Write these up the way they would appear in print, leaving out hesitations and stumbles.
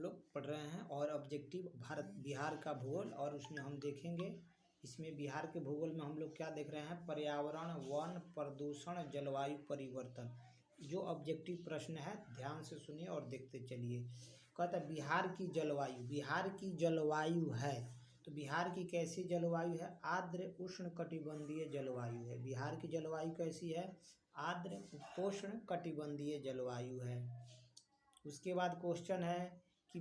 लोग पढ़ रहे हैं और ऑब्जेक्टिव भारत बिहार का भूगोल, और उसमें हम देखेंगे इसमें बिहार के भूगोल में हम लोग क्या देख रहे हैं, पर्यावरण, वन, प्रदूषण, जलवायु परिवर्तन। जो ऑब्जेक्टिव प्रश्न है ध्यान से सुनिए और देखते चलिए। कहता है बिहार की जलवायु है, तो बिहार की कैसी जलवायु है, आर्द्र उष्ण कटिबंधीय जलवायु है। बिहार की जलवायु कैसी है, आर्द्र उपोष्ण कटिबंधीय जलवायु है। उसके बाद क्वेश्चन है कि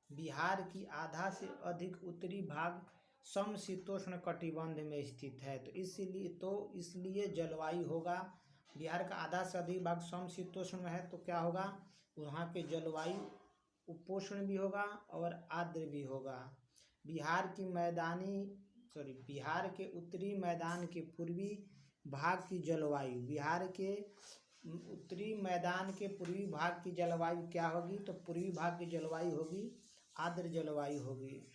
बिहार की आधा से अधिक उत्तरी भाग समशीतोष्ण कटिबंध में स्थित है, तो इसलिए जलवायु होगा, बिहार का आधा से अधिक भाग समशीतोष्ण में है, तो क्या होगा, वहाँ के जलवायु उपोष्ण भी होगा और आर्द्र भी होगा। बिहार के उत्तरी मैदान के पूर्वी भाग की जलवायु, बिहार के उत्तरी मैदान के पूर्वी भाग की जलवायु क्या होगी, तो पूर्वी भाग की जलवायु होगी आर्द्र जलवायु होगी।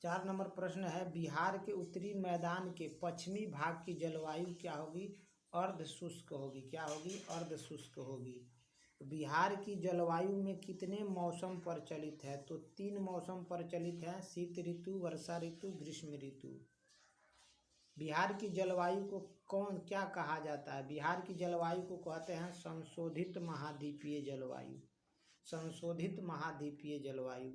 4 नंबर प्रश्न है बिहार के उत्तरी मैदान के पश्चिमी भाग की जलवायु क्या होगी, अर्ध शुष्क होगी। क्या होगी, अर्ध शुष्क होगी। बिहार की जलवायु में कितने मौसम प्रचलित है, तो 3 मौसम प्रचलित हैं, शीत ऋतु, वर्षा ऋतु, ग्रीष्म ऋतु। बिहार की जलवायु को क्या कहा जाता है, बिहार की जलवायु को कहते हैं संशोधित महाद्वीपीय जलवायु। संशोधित महाद्वीपीय जलवायु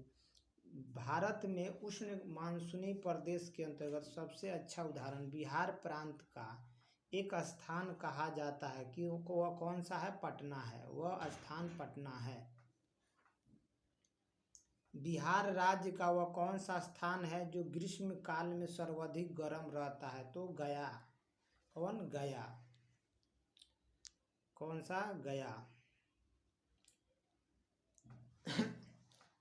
भारत में उष्ण मानसूनी प्रदेश के अंतर्गत सबसे अच्छा उदाहरण बिहार प्रांत का एक स्थान कहा जाता है कि वह कौन सा है, पटना है, वह स्थान पटना है। बिहार राज्य का वह कौन सा स्थान है जो ग्रीष्म काल में सर्वाधिक गर्म रहता है, तो गया। गया। कौन सा, गया।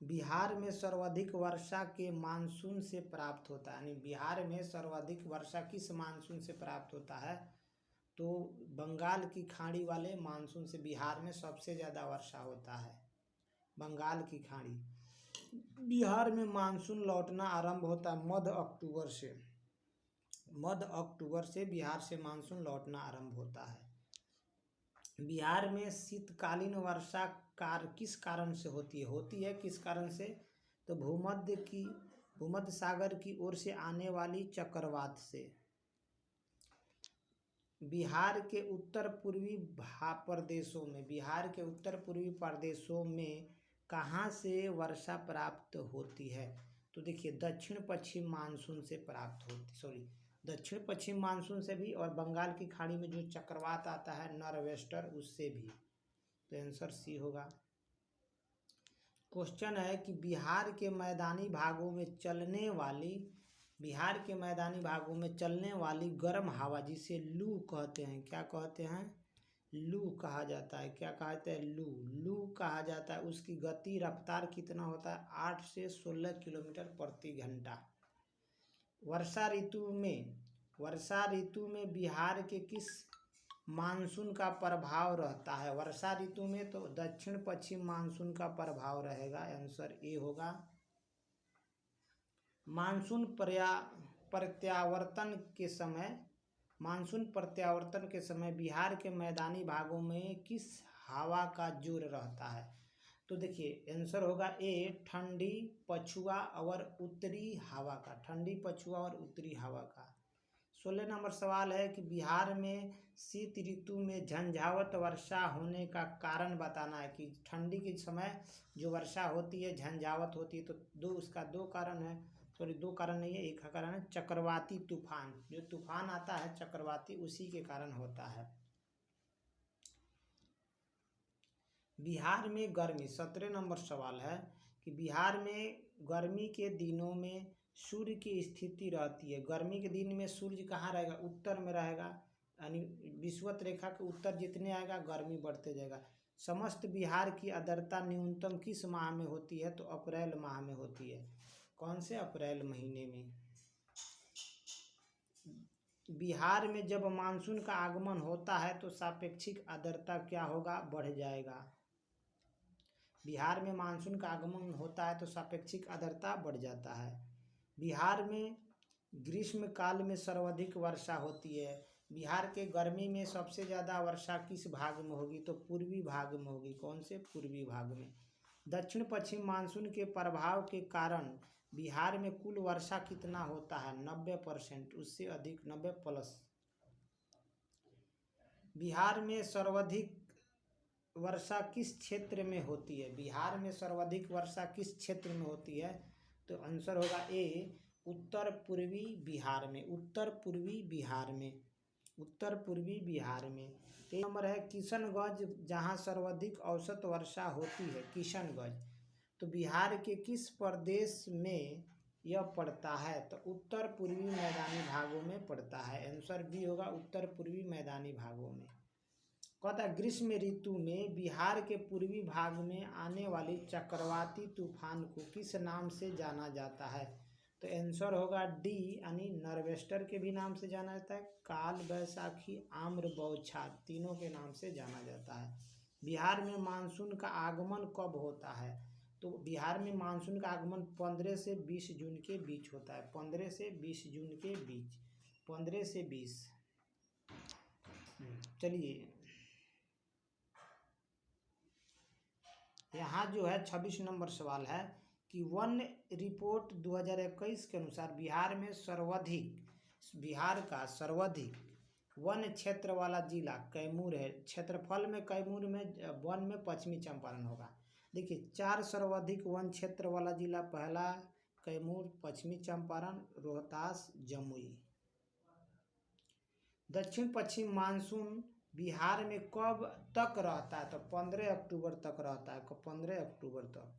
बिहार में सर्वाधिक वर्षा के मानसून से प्राप्त होता है, यानी बिहार में सर्वाधिक वर्षा किस मानसून से प्राप्त होता है, तो बंगाल की खाड़ी वाले मानसून से बिहार में सबसे ज़्यादा वर्षा होता है, बंगाल की खाड़ी। बिहार में मानसून लौटना आरंभ होता है मध्य अक्टूबर से बिहार से मानसून लौटना आरंभ होता है। बिहार में शीतकालीन वर्षा किस कारण से होती है किस कारण से, तो भूमध्य सागर की ओर से आने वाली चक्रवात से। बिहार के उत्तर पूर्वी प्रदेशों में कहाँ से वर्षा प्राप्त होती है, तो देखिए दक्षिण पश्चिम मानसून से प्राप्त होती, दक्षिण पश्चिम मानसून से भी, और बंगाल की खाड़ी में जो चक्रवात आता है नॉर्वेस्टर, उससे भी, तो आंसर सी होगा। क्वेश्चन है कि बिहार के मैदानी भागों में चलने वाली गर्म हवा जिसे लू कहते हैं, क्या कहते हैं, लू कहा जाता है। क्या कहते हैं, लू कहा जाता है। उसकी गति रफ्तार कितना होता है, 8 से 16 किलोमीटर प्रति घंटा। वर्षा ऋतु में बिहार के किस मानसून का प्रभाव रहता है, वर्षा ऋतु में तो दक्षिण पश्चिम मानसून का प्रभाव रहेगा, आंसर ए होगा। मानसून प्रत्यावर्तन के समय बिहार के मैदानी भागों में किस हवा का जोर रहता है, तो देखिए आंसर होगा ए, ठंडी पछुआ और उत्तरी हवा का, ठंडी पछुआ और उत्तरी हवा का। 16 नंबर सवाल है कि बिहार में शीत ऋतु में झंझावत वर्षा होने का कारण बताना है, कि ठंडी के समय जो वर्षा होती है झंझावत होती है, तो उसका दो कारण है, दो कारण नहीं है, एक कारण है चक्रवाती तूफान, जो तूफान आता है चक्रवाती, उसी के कारण होता है। बिहार में गर्मी, 17 नंबर सवाल है कि बिहार में गर्मी के दिनों में सूर्य की स्थिति रहती है, गर्मी के दिन में सूर्य कहाँ रहेगा, उत्तर में रहेगा, यानी विषुवत रेखा के उत्तर जितने आएगा गर्मी बढ़ते जाएगा। समस्त बिहार की आर्द्रता न्यूनतम किस माह में होती है, तो अप्रैल माह में होती है। कौन से, अप्रैल महीने में। बिहार में जब मानसून का आगमन होता है तो सापेक्षिक आर्द्रता क्या होगा, बढ़ जाएगा। बिहार में मानसून का आगमन होता है तो सापेक्षिक आर्द्रता बढ़ जाता है। बिहार में ग्रीष्म काल में सर्वाधिक वर्षा होती है, बिहार के गर्मी में सबसे ज़्यादा वर्षा किस भाग में होगी? तो पूर्वी भाग में होगी। कौन से? पूर्वी भाग में। दक्षिण पश्चिम मानसून के प्रभाव के कारण बिहार में कुल वर्षा कितना होता है? 90%, उससे अधिक, 90+। बिहार में सर्वाधिक वर्षा किस क्षेत्र में होती है? बिहार में सर्वाधिक वर्षा किस क्षेत्र में होती है? तो आंसर होगा ए, उत्तर पूर्वी बिहार में। उत्तर पूर्वी बिहार में। उत्तर पूर्वी बिहार में। 3 नंबर है किशनगंज, जहाँ सर्वाधिक औसत वर्षा होती है। किशनगंज तो बिहार के किस प्रदेश में यह पड़ता है? तो उत्तर पूर्वी मैदानी भागों में पड़ता है। आंसर बी होगा, उत्तर पूर्वी मैदानी भागों में। कहता है ग्रीष्म ऋतु में बिहार के पूर्वी भाग में आने वाली चक्रवाती तूफान को किस नाम से जाना जाता है? तो आंसर होगा डी, यानी नॉर्वेस्टर के भी नाम से जाना जाता है, काल बैसाखी, आम्र बौछार, तीनों के नाम से जाना जाता है। बिहार में मानसून का आगमन कब होता है? तो बिहार में मानसून का आगमन 15 से 20 जून के बीच होता है। 15 से 20 जून के बीच, 15 से 20। चलिए यहाँ जो है 26 नंबर सवाल है कि वन रिपोर्ट 2021 के अनुसार बिहार का सर्वाधिक वन क्षेत्र वाला जिला कैमूर है। क्षेत्रफल में कैमूर में वन में पश्चिमी चंपारण होगा। देखिए 4 सर्वाधिक वन क्षेत्र वाला जिला, पहला कैमूर, पश्चिमी चंपारण, रोहतास, जमुई। दक्षिण पश्चिम मानसून बिहार में कब तक रहता है? तो 15 अक्टूबर तक रहता है। 15 अक्टूबर तक।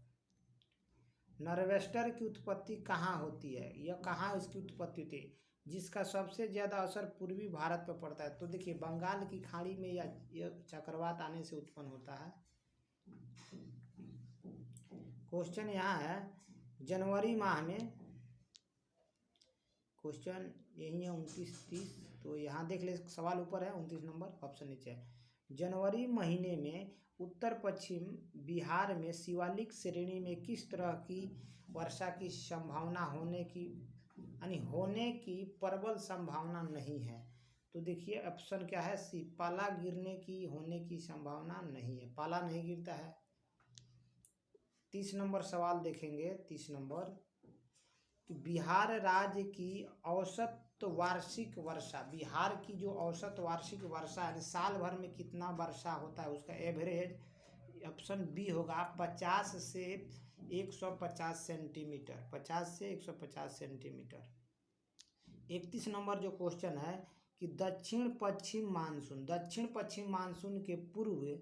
नॉर्वेस्टर की उत्पत्ति कहाँ होती है? यह कहाँ इसकी उत्पत्ति होती है जिसका सबसे ज़्यादा असर पूर्वी भारत पर पड़ता है? तो देखिए बंगाल की खाड़ी में यह चक्रवात आने से उत्पन्न होता है। क्वेश्चन यहाँ है जनवरी माह में, क्वेश्चन यही है 29-30, तो यहाँ देख ले, सवाल ऊपर है 29 नंबर, ऑप्शन नीचे है। जनवरी महीने में उत्तर पश्चिम बिहार में शिवालिक श्रेणी में किस तरह की वर्षा की संभावना होने की प्रबल संभावना नहीं है? तो देखिए ऑप्शन क्या है, सी, पाला गिरने की होने की संभावना नहीं है, पाला नहीं गिरता है। 30 नंबर सवाल देखेंगे। 30 नंबर, बिहार राज्य की औसत वार्षिक वर्षा, बिहार की जो औसत वार्षिक वर्षा है, साल भर में कितना वर्षा होता है, उसका एवरेज, ऑप्शन बी होगा 50 से 150 सेंटीमीटर। 50 से 150 सेंटीमीटर। 31 नंबर जो क्वेश्चन है कि दक्षिण पश्चिम मानसून के पूर्व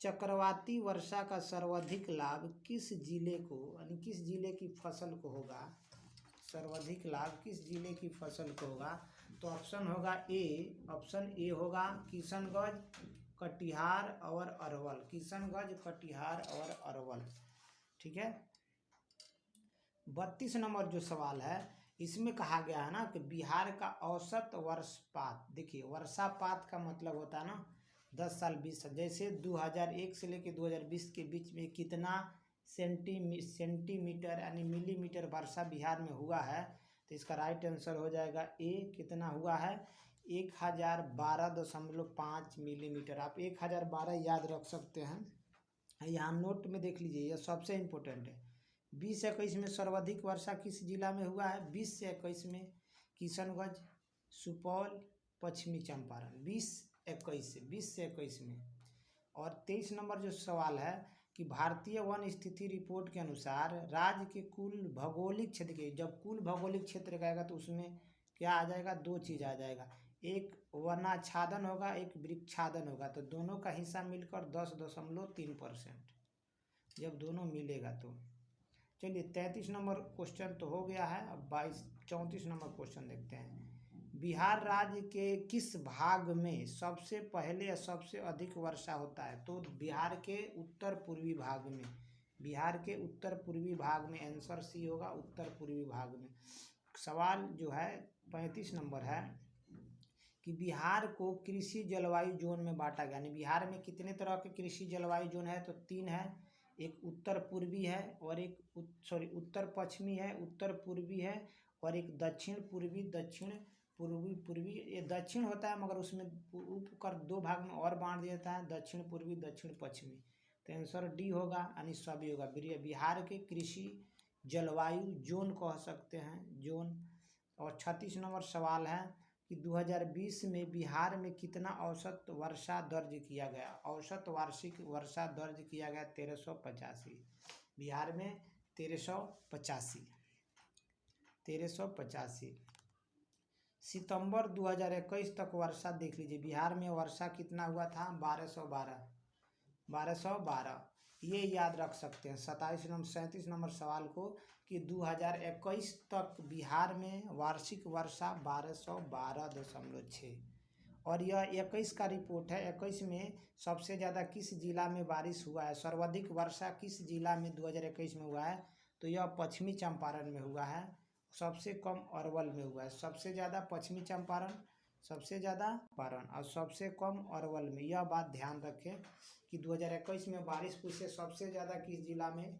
चक्रवाती वर्षा का सर्वाधिक लाभ किस जिले को, यानी किस जिले की फसल को होगा? सर्वाधिक लाभ किस जिले की फसल को होगा? तो ऑप्शन होगा ए, ऑप्शन ए होगा किशनगंज, कटिहार और अरवल। किशनगंज, कटिहार और अरवल। ठीक है। 32 नंबर जो सवाल है, इसमें कहा गया है ना कि बिहार का औसत वर्षपात, देखिए वर्षापात का मतलब होता है ना 10 साल 20 साल, जैसे 2001 से लेकर 2020 के बीच में कितना सेंटीमीटर यानी मिलीमीटर वर्षा बिहार में हुआ है? तो इसका राइट आंसर हो जाएगा ए, कितना हुआ है? 1012.5 मिलीमीटर। आप 1012 याद रख सकते हैं, यहाँ नोट में देख लीजिए, यह सबसे इम्पोर्टेंट है। 2021 में सर्वाधिक वर्षा किस जिला में हुआ है? 20 से 21 में किशनगंज, सुपौल, पश्चिमी चंपारण। 20 से 21 में। और 23 नंबर जो सवाल है कि भारतीय वन स्थिति रिपोर्ट के अनुसार राज्य के कुल भौगोलिक क्षेत्र के, जब कुल भौगोलिक क्षेत्र कहेगा तो उसमें क्या आ जाएगा? 2 चीज़ आ जाएगा, एक वनाच्छादन होगा, एक वृक्षादन होगा। तो दोनों का हिस्सा मिलकर 10.3%, जब दोनों मिलेगा तो। चलिए 33 नंबर क्वेश्चन तो हो गया है। अब 34 नंबर क्वेश्चन देखते हैं। बिहार राज्य के किस भाग में सबसे पहले या सबसे अधिक वर्षा होता है? तो बिहार के उत्तर पूर्वी भाग में। बिहार के उत्तर पूर्वी भाग में, आंसर सी होगा, उत्तर पूर्वी भाग में। सवाल जो है 35 नंबर है कि बिहार को कृषि जलवायु जोन में बांटा गया, यानी बिहार में कितने तरह के कृषि जलवायु जोन है? तो 3 है, एक उत्तर पूर्वी है और एक उत्तर पश्चिमी है, उत्तर पूर्वी है और एक दक्षिण पूर्वी पूर्वी ये दक्षिण होता है, मगर उसमें उप कर दो भाग में और बांट दिया जाता है, दक्षिण पूर्वी दक्षिण पश्चिमी। तो आंसर डी होगा, यानी सभी होगा। बिहार के कृषि जलवायु जोन कह सकते हैं, जोन। और 36 नंबर सवाल है कि 2020 में बिहार में कितना औसत वर्षा दर्ज किया गया। औसत वार्षिक वर्षा दर्ज किया गया 1385। बिहार में 1385। सितंबर 2021 तक वर्षा देख लीजिए, बिहार में वर्षा कितना हुआ था, 1212। ये याद रख सकते हैं 37 नंबर सवाल को कि 2021 तक बिहार में वार्षिक वर्षा 1212.6। और यह 21 का रिपोर्ट है। 21 में सबसे ज़्यादा किस जिला में बारिश हुआ है, सर्वाधिक वर्षा किस जिला में 2021 में हुआ है, तो यह पश्चिमी चंपारण में हुआ है। सबसे कम अरवल में हुआ है। सबसे ज़्यादा पश्चिमी चंपारण, सबसे ज़्यादा पारण और सबसे कम अरवल में। यह बात ध्यान रखें कि 2021 में बारिश पूछे सबसे ज़्यादा किस जिला में,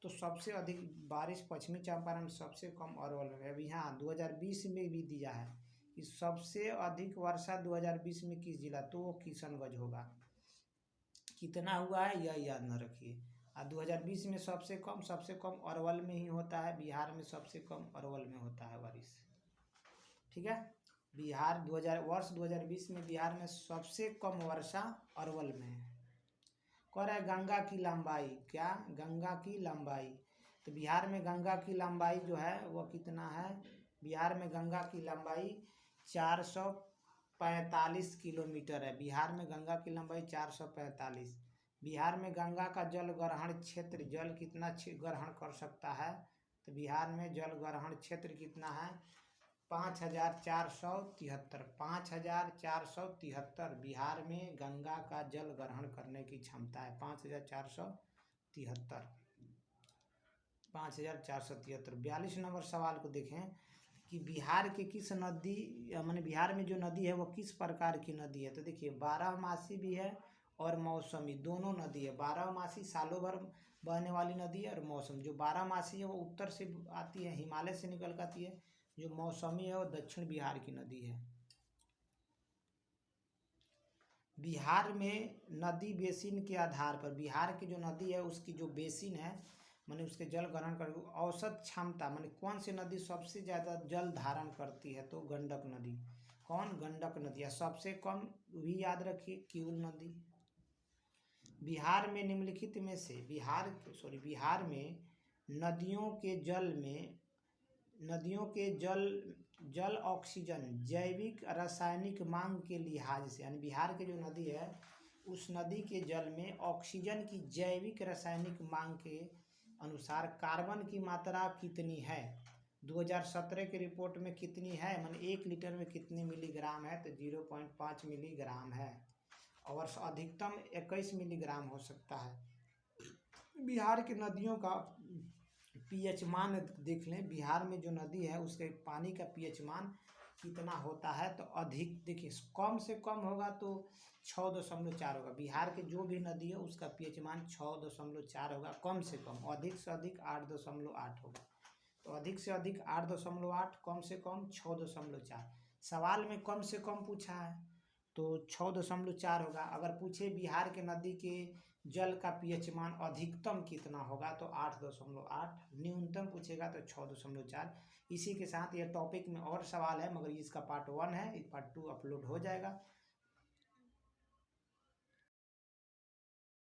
तो सबसे अधिक बारिश पश्चिमी चंपारण, सबसे कम अरवल में। अभी यहाँ 2020 में भी दिया है कि सबसे अधिक वर्षा 2020 में किस जिला, तो वो किशनगंज होगा। कितना हुआ है यह याद न रखिए। और 2020 में सबसे कम अरवल में ही होता है। बिहार में सबसे कम अरवल में होता है बारिश। ठीक है, वर्ष 2020 में बिहार में सबसे कम वर्षा अरवल में है। कह रहा है गंगा की लंबाई, क्या, गंगा की लंबाई। तो बिहार में गंगा की लंबाई जो है वो कितना है, बिहार में गंगा की लंबाई 445 किलोमीटर है। बिहार में गंगा की लंबाई 445। बिहार में गंगा का जल ग्रहण क्षेत्र, जल कितना ग्रहण कर सकता है, तो बिहार में जल ग्रहण क्षेत्र कितना है, 5473। 5473 बिहार में गंगा का जल ग्रहण करने की क्षमता है, 5473। 5473। 42 नंबर सवाल को देखें कि बिहार के किस नदी, माने बिहार में जो नदी है वो किस प्रकार की नदी है। तो देखिए, बारहमासी भी है और मौसमी, दोनों नदी है। बारहमासी सालों भर बहने वाली नदी है, और मौसम, जो बारहमासी है वो उत्तर से आती है, हिमालय से निकल कर आती है। जो मौसमी है वो दक्षिण बिहार की नदी है। बिहार में नदी बेसिन के आधार पर, बिहार की जो नदी है उसकी जो बेसिन है, माने उसके जल ग्रहण कर औसत क्षमता, माने कौन सी नदी सबसे ज़्यादा जल धारण करती है, तो गंडक नदी। कौन, गंडक नदी है। सबसे कम भी याद रखिए, किउल नदी। बिहार में निम्नलिखित में से, बिहार में नदियों के जल ऑक्सीजन जैविक रासायनिक मांग के लिहाज से, यानी बिहार के जो नदी है उस नदी के जल में ऑक्सीजन की जैविक रासायनिक मांग के अनुसार कार्बन की मात्रा कितनी है। 2017 की रिपोर्ट में कितनी है, माने 1 लीटर में कितनी मिलीग्राम है, तो 0.5 मिलीग्राम है। और अधिकतम 21 मिलीग्राम हो सकता है। बिहार की नदियों का पीएच मान देख लें, बिहार में जो नदी है उसके पानी का पीएच मान कितना होता है, तो अधिक, देखिए कम से कम होगा तो 6.4 होगा। बिहार के जो भी नदी है उसका पीएच मान 6.4 होगा कम से कम, अधिक से अधिक 8.8 होगा। तो अधिक से अधिक 8.8, कम से कम 6.4। सवाल में कम से कम पूछा है तो 6.4 होगा। अगर पूछे बिहार के नदी के जल का पीएच मान अधिकतम कितना होगा, तो 8.8। न्यूनतम पूछेगा तो 6.4। इसी के साथ यह टॉपिक में और सवाल है, मगर इसका पार्ट 1 है, पार्ट 2 अपलोड हो जाएगा।